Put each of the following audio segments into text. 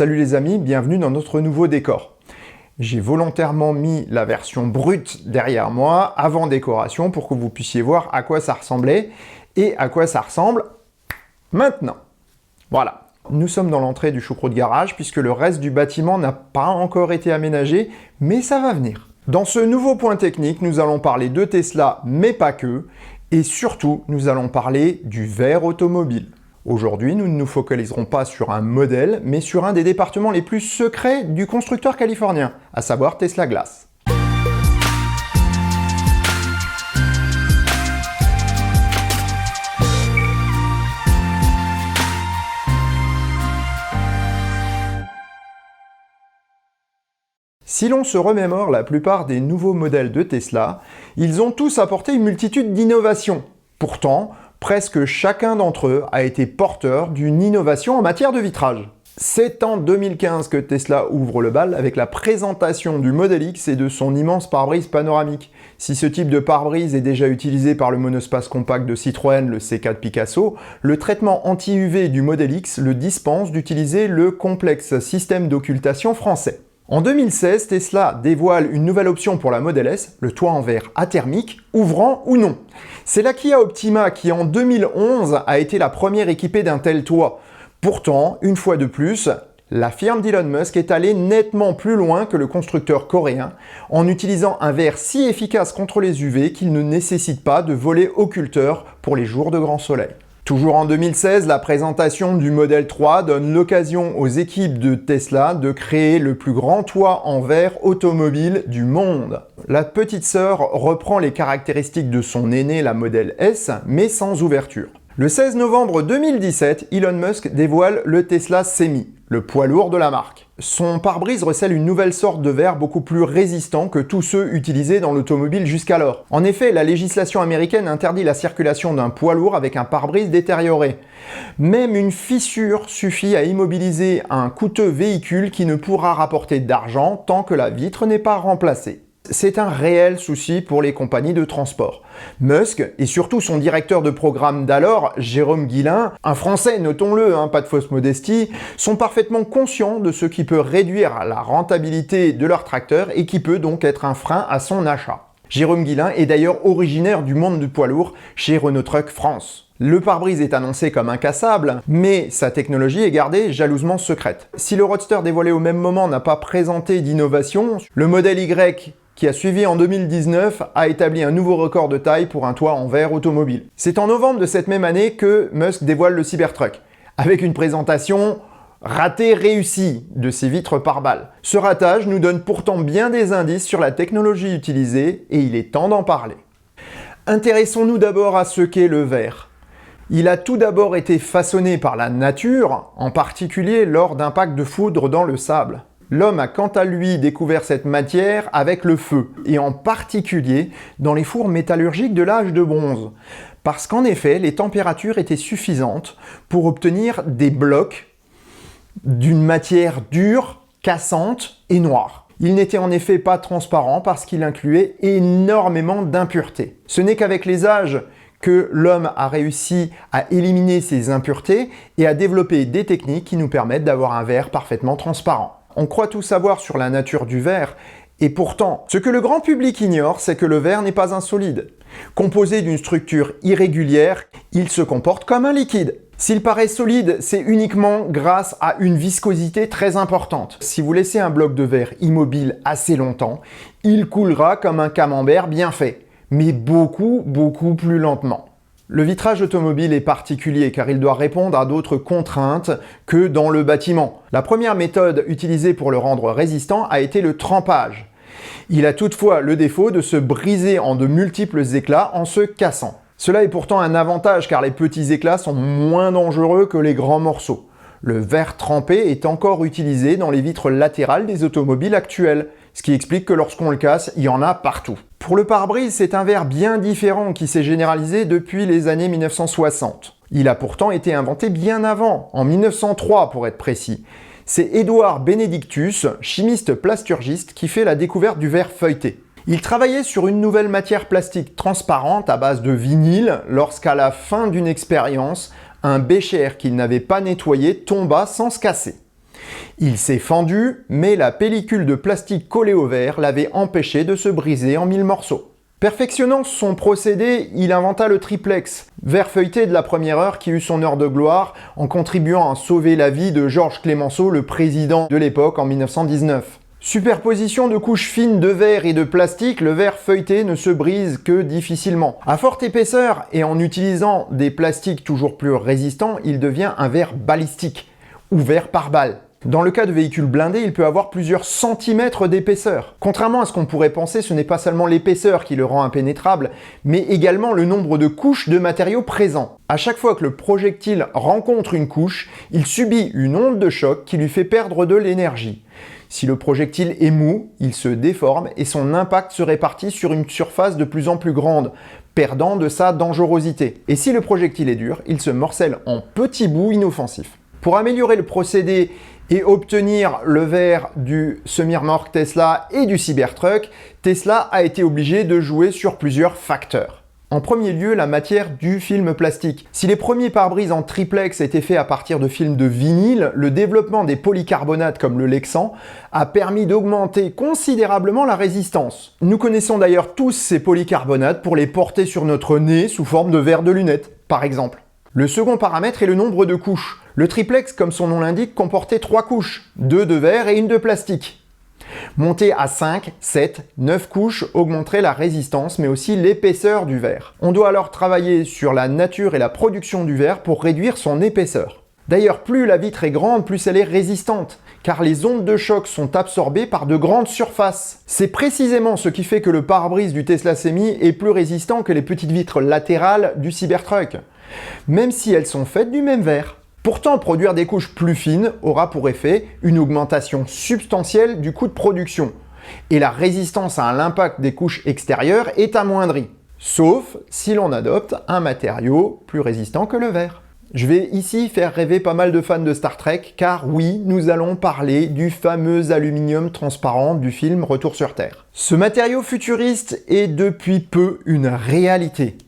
Salut les amis, bienvenue dans notre nouveau décor. J'ai volontairement mis la version brute derrière moi, avant décoration, pour que vous puissiez voir à quoi ça ressemblait et à quoi ça ressemble maintenant. Voilà. Nous sommes dans l'entrée du choucroute garage puisque le reste du bâtiment n'a pas encore été aménagé, mais ça va venir. Dans ce nouveau point technique, nous allons parler de Tesla, mais pas que, et surtout, nous allons parler du verre automobile. Aujourd'hui, nous ne nous focaliserons pas sur un modèle, mais sur un des départements les plus secrets du constructeur californien, à savoir Tesla Glass. Si l'on se remémore la plupart des nouveaux modèles de Tesla, ils ont tous apporté une multitude d'innovations. Pourtant, presque chacun d'entre eux a été porteur d'une innovation en matière de vitrage. C'est en 2015 que Tesla ouvre le bal avec la présentation du Model X et de son immense pare-brise panoramique. Si ce type de pare-brise est déjà utilisé par le monospace compact de Citroën, le C4 Picasso, le traitement anti-UV du Model X le dispense d'utiliser le complexe système d'occultation français. En 2016, Tesla dévoile une nouvelle option pour la Model S, le toit en verre athermique, ouvrant ou non. C'est la Kia Optima qui, en 2011, a été la première équipée d'un tel toit. Pourtant, une fois de plus, la firme d'Elon Musk est allée nettement plus loin que le constructeur coréen en utilisant un verre si efficace contre les UV qu'il ne nécessite pas de volet occulteur pour les jours de grand soleil. Toujours en 2016, la présentation du Model 3 donne l'occasion aux équipes de Tesla de créer le plus grand toit en verre automobile du monde. La petite sœur reprend les caractéristiques de son aînée, la Model S, mais sans ouverture. Le 16 novembre 2017, Elon Musk dévoile le Tesla Semi, le poids lourd de la marque. Son pare-brise recèle une nouvelle sorte de verre beaucoup plus résistant que tous ceux utilisés dans l'automobile jusqu'alors. En effet, la législation américaine interdit la circulation d'un poids lourd avec un pare-brise détérioré. Même une fissure suffit à immobiliser un coûteux véhicule qui ne pourra rapporter d'argent tant que la vitre n'est pas remplacée. C'est un réel souci pour les compagnies de transport. Musk, et surtout son directeur de programme d'alors, Jérôme Guilin, un Français, notons-le, pas de fausse modestie, sont parfaitement conscients de ce qui peut réduire la rentabilité de leur tracteur et qui peut donc être un frein à son achat. Jérôme Guilin est d'ailleurs originaire du monde du poids lourd chez Renault Trucks France. Le pare-brise est annoncé comme incassable, mais sa technologie est gardée jalousement secrète. Si le Roadster dévoilé au même moment n'a pas présenté d'innovation, le modèle Y qui a suivi en 2019, a établi un nouveau record de taille pour un toit en verre automobile. C'est en novembre de cette même année que Musk dévoile le Cybertruck, avec une présentation ratée réussie de ses vitres pare-balles. Ce ratage nous donne pourtant bien des indices sur la technologie utilisée et il est temps d'en parler. Intéressons-nous d'abord à ce qu'est le verre. Il a tout d'abord été façonné par la nature, en particulier lors d'impacts de foudre dans le sable. L'homme a quant à lui découvert cette matière avec le feu, et en particulier dans les fours métallurgiques de l'âge de bronze. Parce qu'en effet, les températures étaient suffisantes pour obtenir des blocs d'une matière dure, cassante et noire. Il n'était en effet pas transparent parce qu'il incluait énormément d'impuretés. Ce n'est qu'avec les âges que l'homme a réussi à éliminer ces impuretés et à développer des techniques qui nous permettent d'avoir un verre parfaitement transparent. On croit tout savoir sur la nature du verre, et pourtant, ce que le grand public ignore, c'est que le verre n'est pas un solide. Composé d'une structure irrégulière, il se comporte comme un liquide. S'il paraît solide, c'est uniquement grâce à une viscosité très importante. Si vous laissez un bloc de verre immobile assez longtemps, il coulera comme un camembert bien fait, mais beaucoup plus lentement. Le vitrage automobile est particulier car il doit répondre à d'autres contraintes que dans le bâtiment. La première méthode utilisée pour le rendre résistant a été le trempage. Il a toutefois le défaut de se briser en de multiples éclats en se cassant. Cela est pourtant un avantage car les petits éclats sont moins dangereux que les grands morceaux. Le verre trempé est encore utilisé dans les vitres latérales des automobiles actuelles, ce qui explique que lorsqu'on le casse, il y en a partout. Pour le pare-brise, c'est un verre bien différent qui s'est généralisé depuis les années 1960. Il a pourtant été inventé bien avant, en 1903 pour être précis. C'est Édouard Benedictus, chimiste plasturgiste, qui fait la découverte du verre feuilleté. Il travaillait sur une nouvelle matière plastique transparente à base de vinyle lorsqu'à la fin d'une expérience, un bécher qu'il n'avait pas nettoyé tomba sans se casser. Il s'est fendu, mais la pellicule de plastique collée au verre l'avait empêché de se briser en 1000 morceaux. Perfectionnant son procédé, il inventa le triplex, verre feuilleté de la première heure qui eut son heure de gloire en contribuant à sauver la vie de Georges Clemenceau, le président de l'époque en 1919. Superposition de couches fines de verre et de plastique, le verre feuilleté ne se brise que difficilement. À forte épaisseur et en utilisant des plastiques toujours plus résistants, il devient un verre balistique, ouvert par balle. Dans le cas de véhicules blindés, il peut avoir plusieurs centimètres d'épaisseur. Contrairement à ce qu'on pourrait penser, ce n'est pas seulement l'épaisseur qui le rend impénétrable, mais également le nombre de couches de matériaux présents. À chaque fois que le projectile rencontre une couche, il subit une onde de choc qui lui fait perdre de l'énergie. Si le projectile est mou, il se déforme et son impact se répartit sur une surface de plus en plus grande, perdant de sa dangerosité. Et si le projectile est dur, il se morcelle en petits bouts inoffensifs. Pour améliorer le procédé et obtenir le verre du semi-remorque Tesla et du Cybertruck, Tesla a été obligé de jouer sur plusieurs facteurs. En premier lieu, la matière du film plastique. Si les premiers pare-brises en triplex étaient faits à partir de films de vinyle, le développement des polycarbonates comme le Lexan a permis d'augmenter considérablement la résistance. Nous connaissons d'ailleurs tous ces polycarbonates pour les porter sur notre nez sous forme de verre de lunettes, par exemple. Le second paramètre est le nombre de couches. Le triplex, comme son nom l'indique, comportait 3 couches, 2 de verre et une de plastique. Monter à 5, 7, 9 couches augmenterait la résistance mais aussi l'épaisseur du verre. On doit alors travailler sur la nature et la production du verre pour réduire son épaisseur. D'ailleurs, plus la vitre est grande, plus elle est résistante, car les ondes de choc sont absorbées par de grandes surfaces. C'est précisément ce qui fait que le pare-brise du Tesla Semi est plus résistant que les petites vitres latérales du Cybertruck, même si elles sont faites du même verre. Pourtant, produire des couches plus fines aura pour effet une augmentation substantielle du coût de production, et la résistance à l'impact des couches extérieures est amoindrie, sauf si l'on adopte un matériau plus résistant que le verre. Je vais ici faire rêver pas mal de fans de Star Trek, car oui, nous allons parler du fameux aluminium transparent du film Retour sur Terre. Ce matériau futuriste est depuis peu une réalité.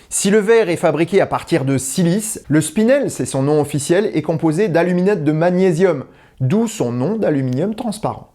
Si le verre est fabriqué à partir de silice, le spinel, c'est son nom officiel, est composé d'aluminate de magnésium, d'où son nom d'aluminium transparent.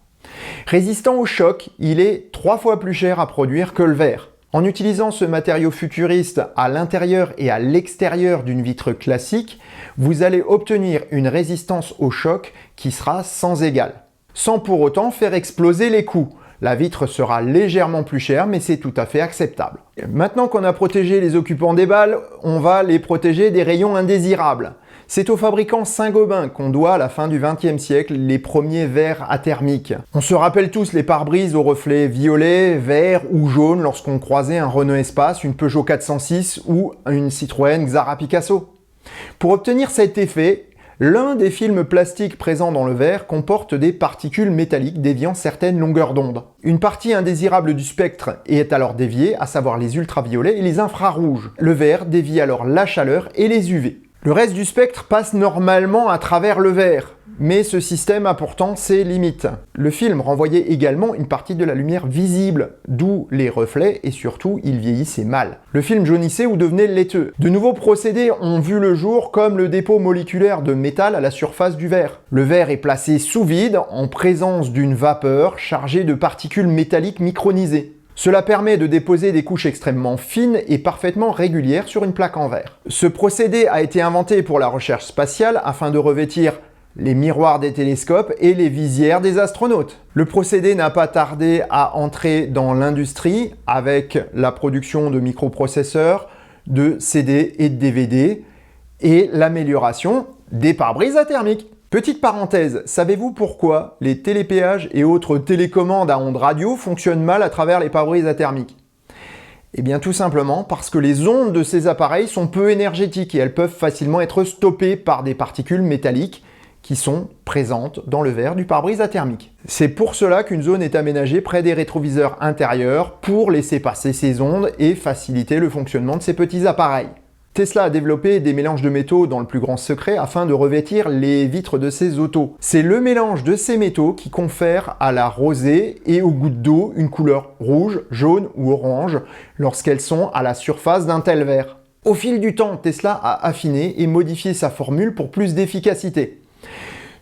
Résistant au choc, il est 3 fois plus cher à produire que le verre. En utilisant ce matériau futuriste à l'intérieur et à l'extérieur d'une vitre classique, vous allez obtenir une résistance au choc qui sera sans égale, sans pour autant faire exploser les coûts. La vitre sera légèrement plus chère, mais c'est tout à fait acceptable. Maintenant qu'on a protégé les occupants des balles, on va les protéger des rayons indésirables. C'est au fabricant Saint-Gobain qu'on doit à la fin du XXe siècle les premiers verres athermiques. On se rappelle tous les pare-brises aux reflets violet, vert ou jaune lorsqu'on croisait un Renault Espace, une Peugeot 406 ou une Citroën Xara Picasso. Pour obtenir cet effet, l'un des films plastiques présents dans le verre comporte des particules métalliques déviant certaines longueurs d'onde. Une partie indésirable du spectre est alors déviée, à savoir les ultraviolets et les infrarouges. Le verre dévie alors la chaleur et les UV. Le reste du spectre passe normalement à travers le verre, mais ce système a pourtant ses limites. Le film renvoyait également une partie de la lumière visible, d'où les reflets et surtout il vieillissait mal. Le film jaunissait ou devenait laiteux. De nouveaux procédés ont vu le jour comme le dépôt moléculaire de métal à la surface du verre. Le verre est placé sous vide en présence d'une vapeur chargée de particules métalliques micronisées. Cela permet de déposer des couches extrêmement fines et parfaitement régulières sur une plaque en verre. Ce procédé a été inventé pour la recherche spatiale afin de revêtir les miroirs des télescopes et les visières des astronautes. Le procédé n'a pas tardé à entrer dans l'industrie avec la production de microprocesseurs, de CD et de DVD et l'amélioration des pare-brises athermiques. Petite parenthèse, savez-vous pourquoi les télépéages et autres télécommandes à ondes radio fonctionnent mal à travers les pare-brises athermiques? Eh bien tout simplement parce que les ondes de ces appareils sont peu énergétiques et elles peuvent facilement être stoppées par des particules métalliques qui sont présentes dans le verre du pare-brise athermique. C'est pour cela qu'une zone est aménagée près des rétroviseurs intérieurs pour laisser passer ces ondes et faciliter le fonctionnement de ces petits appareils. Tesla a développé des mélanges de métaux dans le plus grand secret afin de revêtir les vitres de ses autos. C'est le mélange de ces métaux qui confère à la rosée et aux gouttes d'eau une couleur rouge, jaune ou orange lorsqu'elles sont à la surface d'un tel verre. Au fil du temps, Tesla a affiné et modifié sa formule pour plus d'efficacité.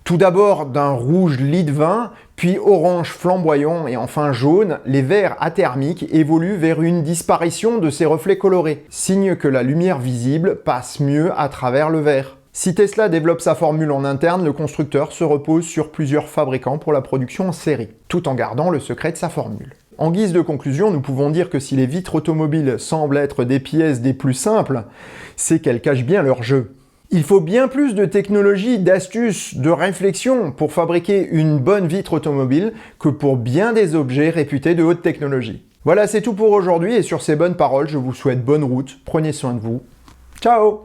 Tout d'abord d'un rouge lit de vin, puis orange flamboyant et enfin jaune, les verres athermiques évoluent vers une disparition de ces reflets colorés, signe que la lumière visible passe mieux à travers le verre. Si Tesla développe sa formule en interne, le constructeur se repose sur plusieurs fabricants pour la production en série, tout en gardant le secret de sa formule. En guise de conclusion, nous pouvons dire que si les vitres automobiles semblent être des pièces des plus simples, c'est qu'elles cachent bien leur jeu. Il faut bien plus de technologie, d'astuces, de réflexion pour fabriquer une bonne vitre automobile que pour bien des objets réputés de haute technologie. Voilà, c'est tout pour aujourd'hui et sur ces bonnes paroles, je vous souhaite bonne route, prenez soin de vous. Ciao!